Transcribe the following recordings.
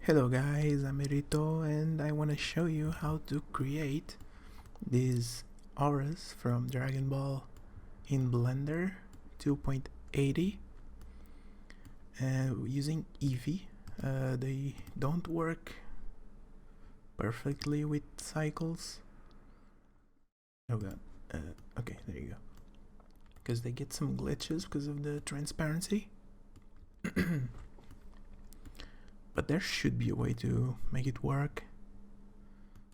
Hello guys, I'm Erito and I want to show you how to create these auras from Dragon Ball in Blender 2.80 using EEVEE. They don't work perfectly with cycles. Oh god, okay, there you go. Because they get some glitches because of the transparency. But there should be a way to make it work.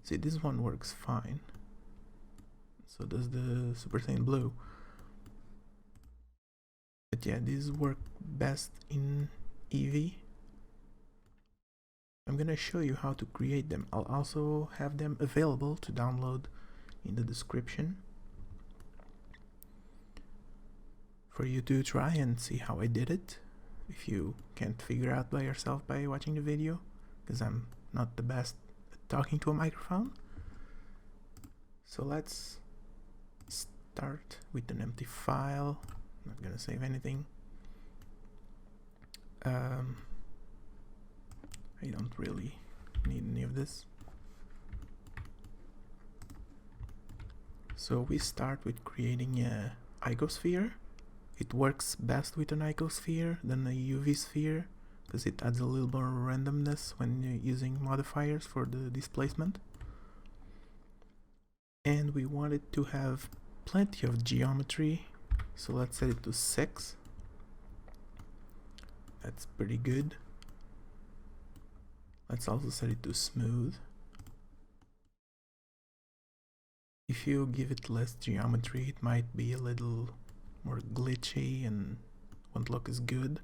See, this one works fine. So does the Super Saiyan Blue. But yeah, these work best in EEVEE. I'm gonna show you how to create them. I'll also have them available to download in the description for you to try and see how I did it. If you can't figure out by yourself by watching the video, because I'm not the best at talking to a microphone. So let's start with an empty file. Not gonna save anything. I don't really need any of this. So we start with creating a icosphere. It works best with an icosphere than a UV sphere because it adds a little more randomness when you're using modifiers for the displacement. And we want it to have plenty of geometry, so let's set it to 6. That's pretty good. Let's also set it to smooth. If you give it less geometry, it might be a little more glitchy and won't look as good.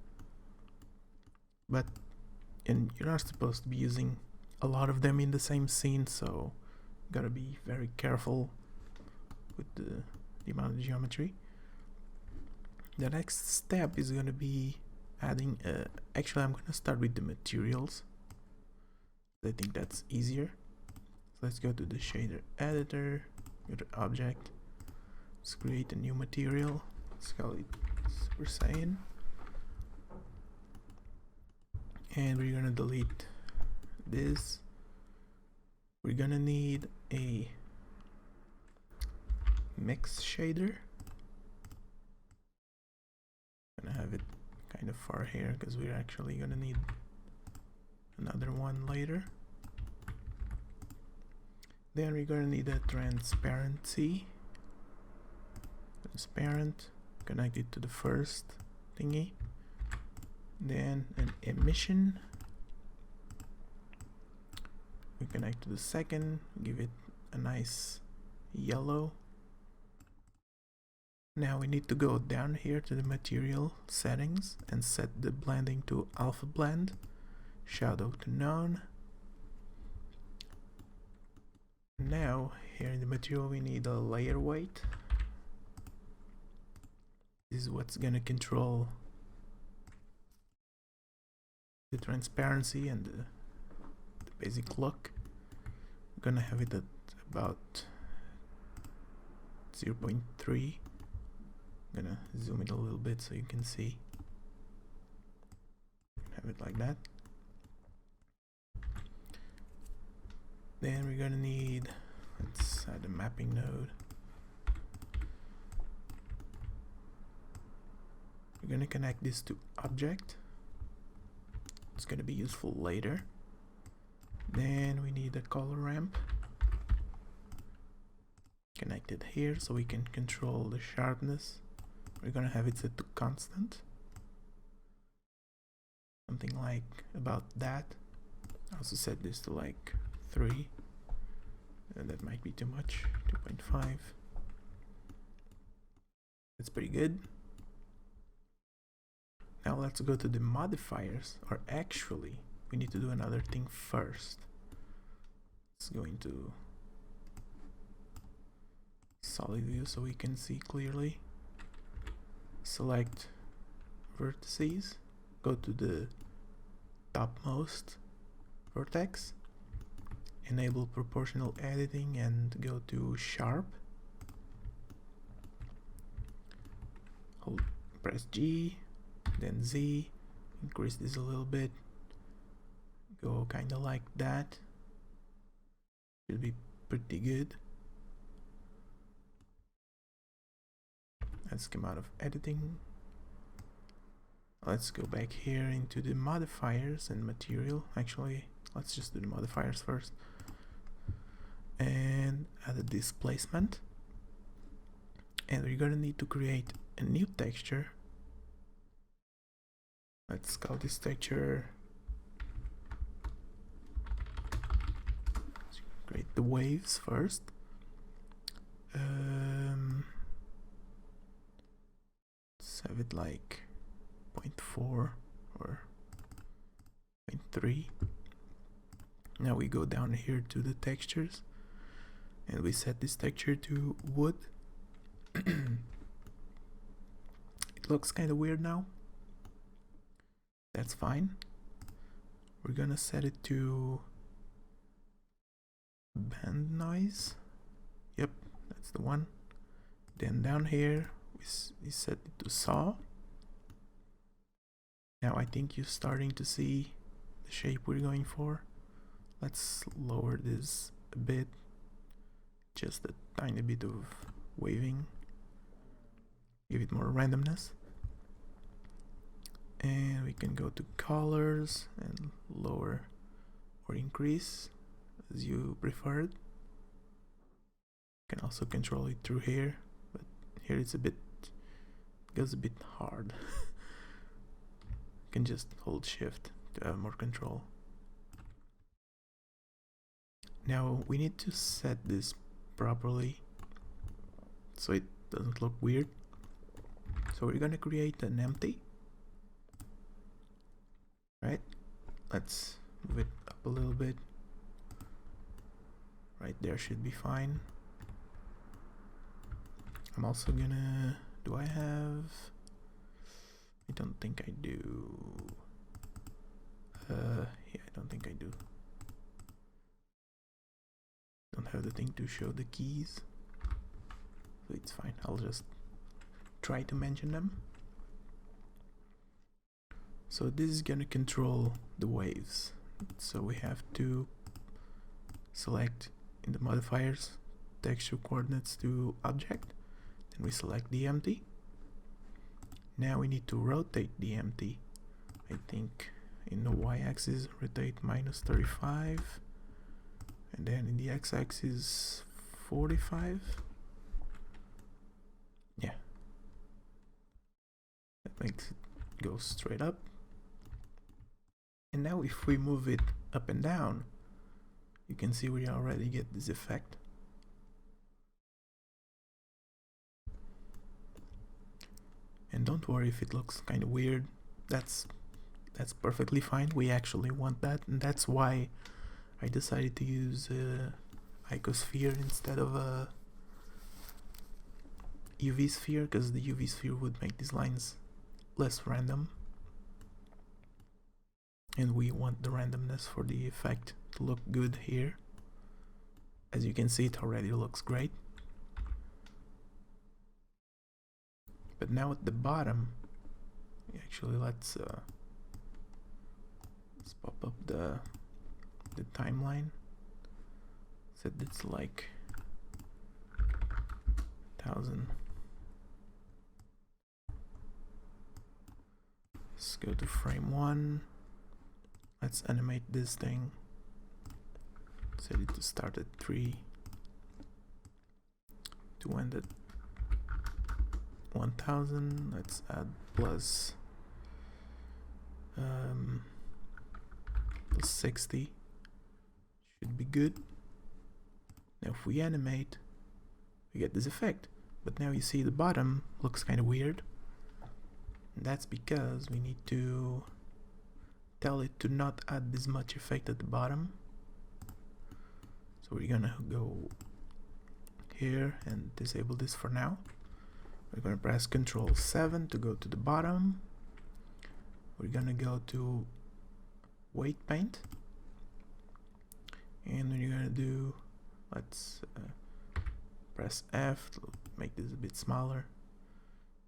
But you're not supposed to be using a lot of them in the same scene, so you gotta be very careful with the amount of geometry. The next step is gonna be adding actually I'm gonna start with the materials. I think that's easier. So let's go to the shader editor, go to object, let's create a new material. Let's call it Super Saiyan. And we're gonna delete this. We're gonna need a mix shader. I'm gonna have it kind of far here because we're actually gonna need another one later. Then we're gonna need a transparent, connect it to the first thingy. Then an emission, we connect to the second, give it a nice yellow. Now we need to go down here to the material settings and set the blending to alpha blend, shadow to none. Now here in the material we need a layer weight. This is what's gonna control the transparency and the basic look. I'm gonna have it at about 0.3. I'm gonna zoom it a little bit so you can see. Have it like that. Then we're gonna need, let's add a mapping node. We're gonna connect this to object. It's gonna be useful later. Then we need a color ramp. Connect it here so we can control the sharpness. We're gonna have it set to constant. Something like about that. I also set this to like 3. And that might be too much. 2.5. That's pretty good. Now let's go to the modifiers, or actually we need to do another thing first. Let's go into solid view so we can see clearly. Select vertices, go to the topmost vertex, enable proportional editing and go to sharp. Press G, then Z, increase this a little bit, go kind of like that. Should be pretty good. Let's come out of editing. Let's go back here into the modifiers and material. Actually, let's just do the modifiers first. And add a displacement. And we're gonna need to create a new texture. Let's call this texture. Let's create the waves first. Let's have it like 0.4 or 0.3. Now we go down here to the textures and we set this texture to wood. It looks kind of weird now. That's fine. We're gonna set it to band noise. Yep, that's the one. Then down here we set it to saw. Now I think you're starting to see the shape we're going for. Let's lower this a bit, just a tiny bit of waving, give it more randomness. And we can go to colors and lower or increase as you prefer it. You can also control it through here, but here it's goes a bit hard. You can just hold shift to have more control. Now we need to set this properly so it doesn't look weird. So we're gonna create an empty. Right, let's move it up a little bit. Right there should be fine. I'm also gonna, do I have, I don't think I do. Yeah, I don't think I do. Don't have the thing to show the keys, so it's fine. I'll just try to mention them. So this is gonna control the waves. So we have to select in the modifiers texture coordinates to object. Then we select the empty. Now we need to rotate the empty. I think in the y-axis rotate -35, and then in the x-axis 45. Yeah, that makes it go straight up. And now if we move it up and down, you can see we already get this effect. And don't worry if it looks kind of weird. That's perfectly fine. We actually want that, and that's why I decided to use icosphere instead of a UV sphere, because the UV sphere would make these lines less random. And we want the randomness for the effect to look good here. As you can see, it already looks great. But now at the bottom, actually let's pop up the timeline. Set it's like 1000. Let's go to frame 1. Let's animate this thing. Set it to start at 3, to end at 1000. Let's add plus 60. Should be good. Now if we animate, we get this effect. But now you see the bottom looks kind of weird. And that's because we need to tell it to not add this much effect at the bottom. So we're gonna go here and disable this for now. We're gonna press Ctrl 7 to go to the bottom. We're gonna go to weight paint, and we're gonna do, let's press F to make this a bit smaller,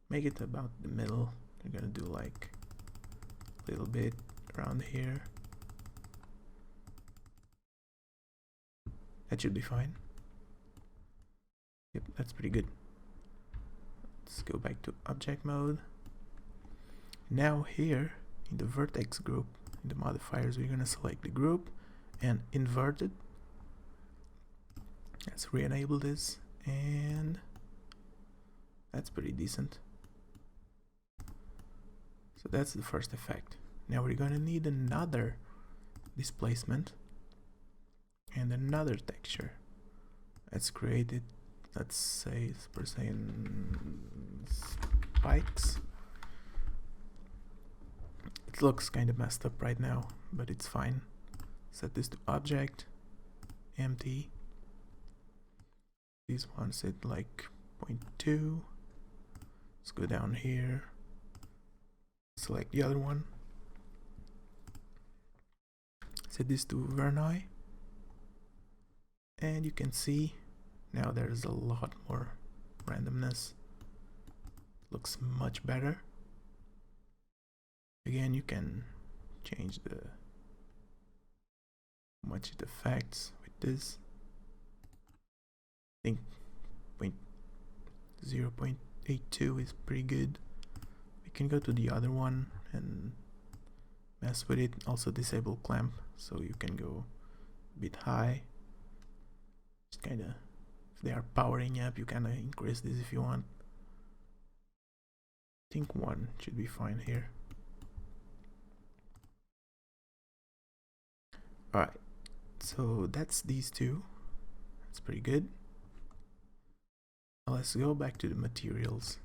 make it about the middle. We're gonna do like a little bit around here, That should be fine. Yep, that's pretty good. Let's go back to object mode. Now here in the vertex group, in the modifiers, we're gonna select the group and invert it. Let's re-enable this, and that's pretty decent. So that's the first effect. Now we're gonna need another displacement and another texture. Let's create it. Let's say Super Saiyan spikes. It looks kind of messed up right now, but it's fine. Set this to object, empty. This one set like 0.2. Let's go down here. Select the other one. Set this to Verni. And you can see now there's a lot more randomness. Looks much better. Again, you can change the how much it affects with this. I think 0.82 is pretty good. We can go to the other one and mess with it. Also disable clamp, so you can go a bit high. Just kinda, if they are powering up, you kinda increase this if you want. I think 1 should be fine here. Alright, so that's these two. That's pretty good. Now let's go back to the materials.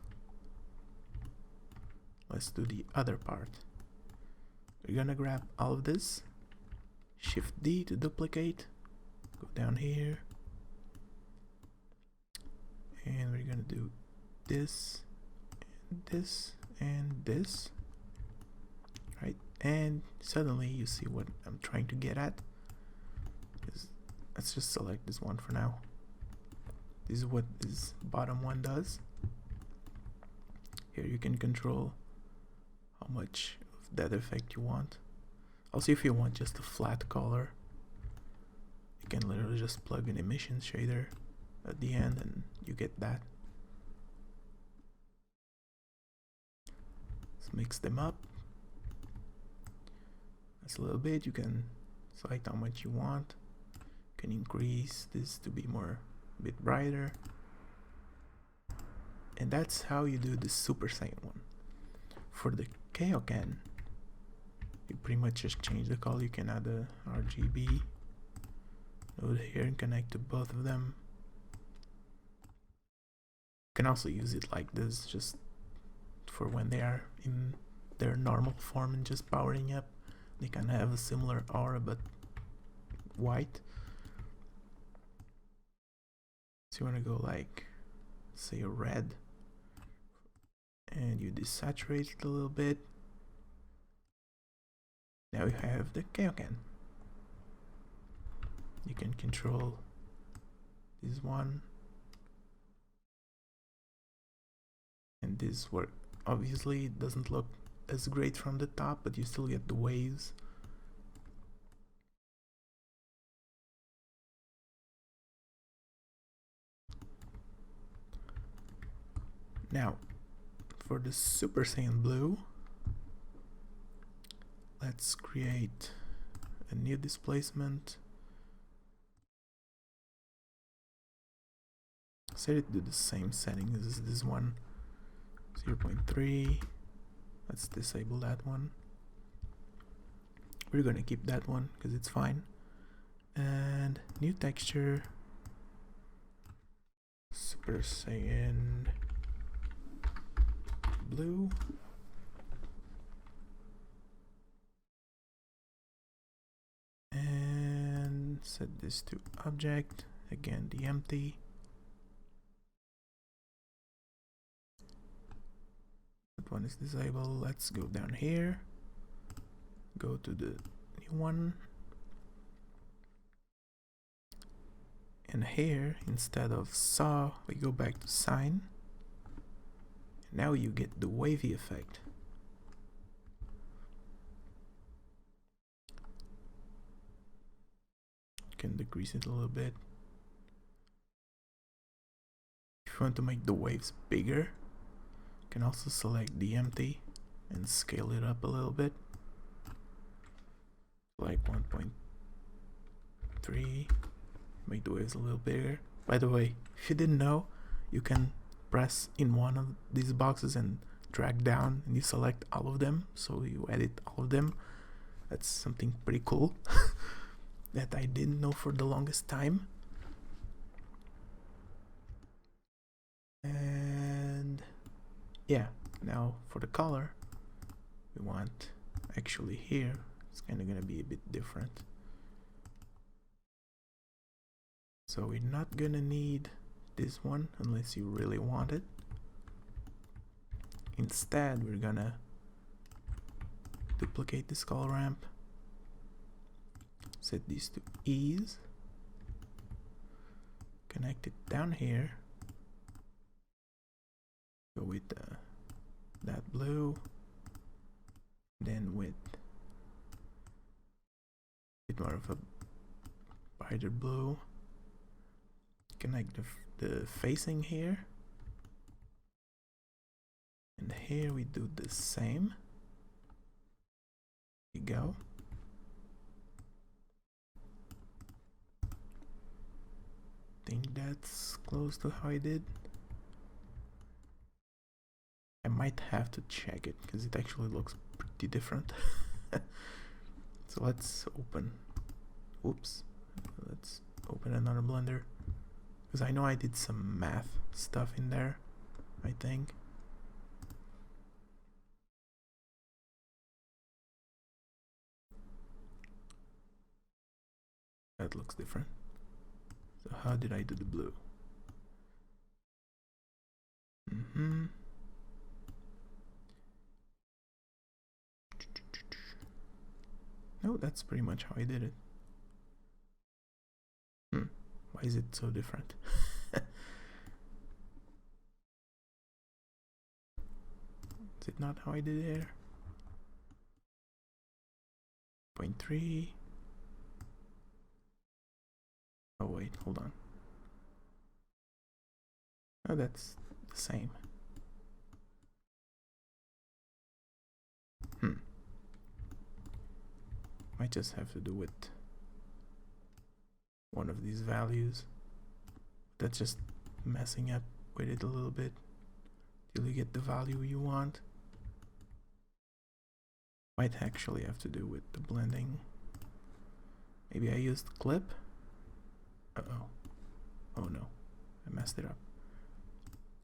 Let's do the other part. We're gonna grab all of this, Shift D to duplicate, go down here, and we're gonna do this, and this, and this. Right, and suddenly you see what I'm trying to get at. Let's just select this one for now. This is what this bottom one does. Here you can control how much of that effect you want. Also, if you want just a flat color, you can literally just plug an emission shader at the end and you get that. Let's mix them up. That's a little bit. You can select how much you want. You can increase this to be more a bit brighter, and that's how you do the Super Saiyan one. For the Kaioken, you pretty much just change the color. You can add a RGB node here and connect to both of them. You can also use it like this, just for when they are in their normal form and just powering up. They can have a similar aura but white. So you want to go like, say, a red, and you desaturate it a little bit. Now you have the Kaioken. You can control this one and this work. Obviously it doesn't look as great from the top, but you still get the waves. Now, for the Super Saiyan Blue, let's create a new displacement. Set it to the same setting as this one, 0.3. Let's disable that one. We're gonna keep that one because it's fine. And new texture, Super Saiyan Blue. And set this to object, again the empty. That one is disabled. Let's go down here, go to the new one, and here instead of saw we go back to sine. Now you get the wavy effect. You can decrease it a little bit. you want to make the waves bigger, you can also select the empty and scale it up a little bit, like 1.3. Make the waves a little bigger. By the way, if you didn't know, you can press in one of these boxes and drag down and you select all of them, so you edit all of them. That's something pretty cool that I didn't know for the longest time. And yeah, now for the color, we want, actually here it's kind of gonna be a bit different. So we're not gonna need this one unless you really want it. Instead, we're gonna duplicate this color ramp, set these to ease, connect it down here, go with that blue, then with a bit more of a brighter blue, connect the facing here, and here we do the same. Here we go. Think that's close to how I did. I might have to check it because it actually looks pretty different. So let's open, oops, let's open another Blender, because I know I did some math stuff in there, I think. That looks different. So how did I do the blue? No, that's pretty much how I did it. Why is it so different? Is it not how I did it here? 0.3. Oh wait, hold on. Oh, that's the same. Might just have to do with one of these values. That's just messing up with it a little bit till you get the value you want. Might actually have to do with the blending. Maybe I used clip. Uh-oh. Oh no, I messed it up.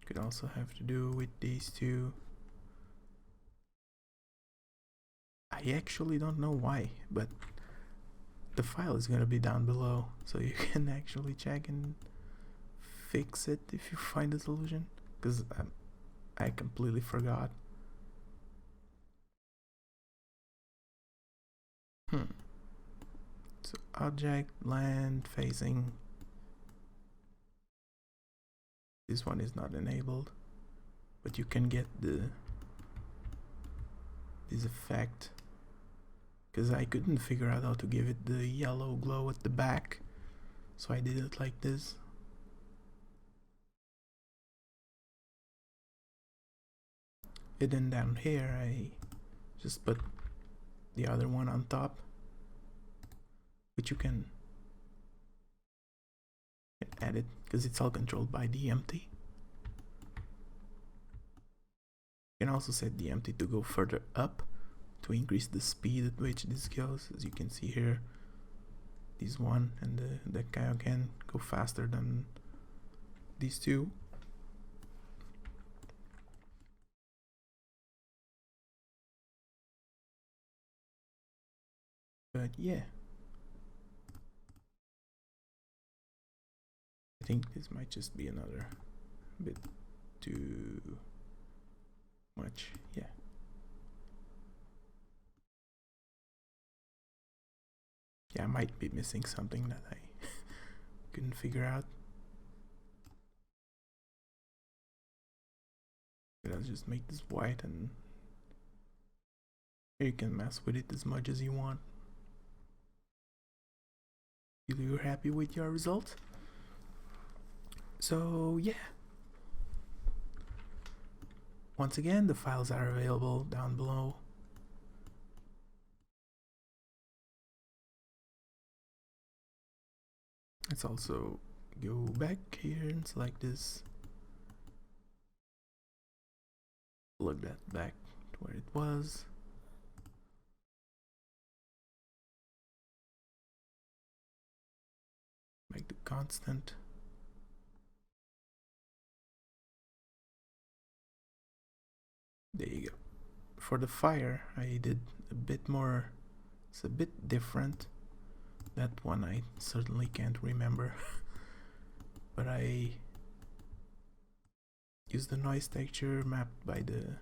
Could also have to do with these two. I actually don't know why, but the file is gonna be down below, so you can actually check and fix it if you find a solution, because I completely forgot. So object, land, facing. This one is not enabled, but you can get this effect, because I couldn't figure out how to give it the yellow glow at the back, so I did it like this. And then down here I just put the other one on top, which you can edit because it's all controlled by the empty. You can also set the empty to go further up to increase the speed at which this goes. As you can see here, this one and the Kaio can go faster than these two. But yeah, I think this might just be another bit too much. Yeah. Yeah, I might be missing something that I couldn't figure out. But I'll just make this white, and you can mess with it as much as you want. You're happy with your result? So yeah, Once again, the files are available down below. Let's also go back here and select this. Plug that back to where it was. Make the constant. There you go. For the fire, I did a bit more. It's a bit different. That one I certainly can't remember. But I used the noise texture mapped by the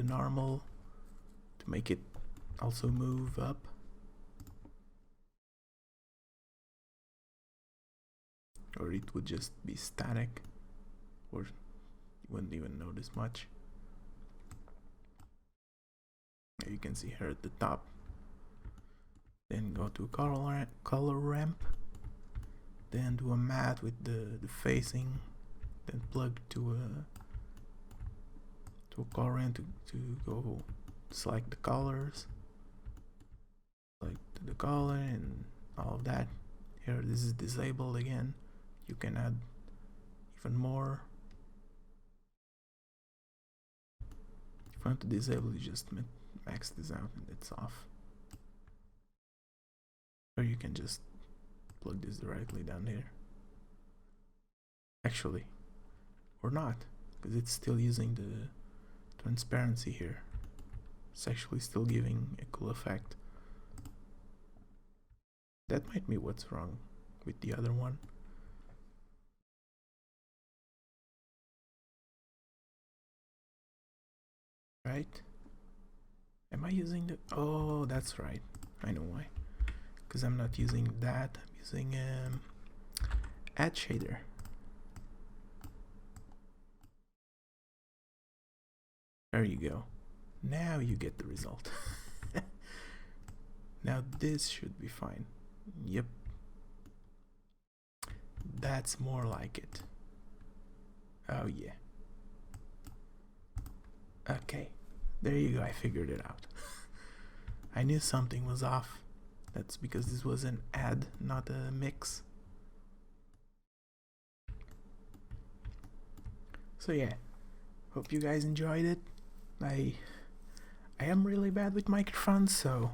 normal to make it also move up. Or it would just be static, or you wouldn't even notice much. You can see here at the top. Then go to color ramp, then do a matte with the facing, then plug to a color ramp to go select the colors, select the color and all of that. Here this is disabled again. You can add even more. If you want to disable, you just max this out and it's off. Or you can just plug this directly down here. Actually, or not, because it's still using the transparency here. It's actually still giving a cool effect. That might be what's wrong with the other one. Right? Am I using the... Oh, that's right. I know why. Because I'm not using that. I'm using add shader. There you go. Now you get the result. Now this should be fine. Yep. That's more like it. Oh yeah. Okay. There you go. I figured it out. I knew something was off. That's because this was an add, not a mix. So yeah, hope you guys enjoyed it. I am really bad with microphones, so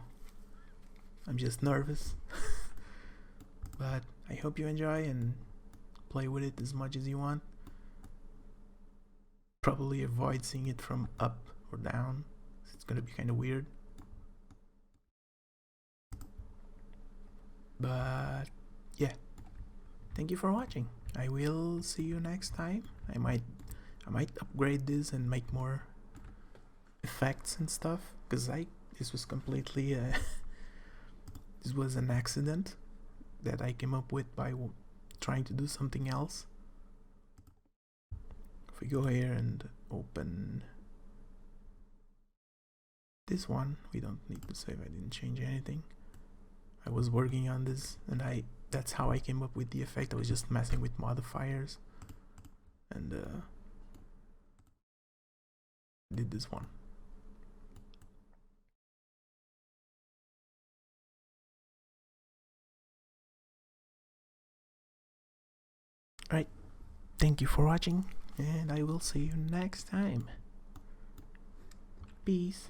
I'm just nervous. But I hope you enjoy and play with it as much as you want. Probably avoid seeing it from up or down. It's gonna be kind of weird. But yeah, thank you for watching. I will see you next time. I might upgrade this and make more effects and stuff, because this was completely this was an accident that I came up with by trying to do something else. If we go here and open this one, we don't need to save. I didn't change anything. I was working on this, and that's how I came up with the effect. I was just messing with modifiers and did this one. Alright, thank you for watching, and I will see you next time. Peace.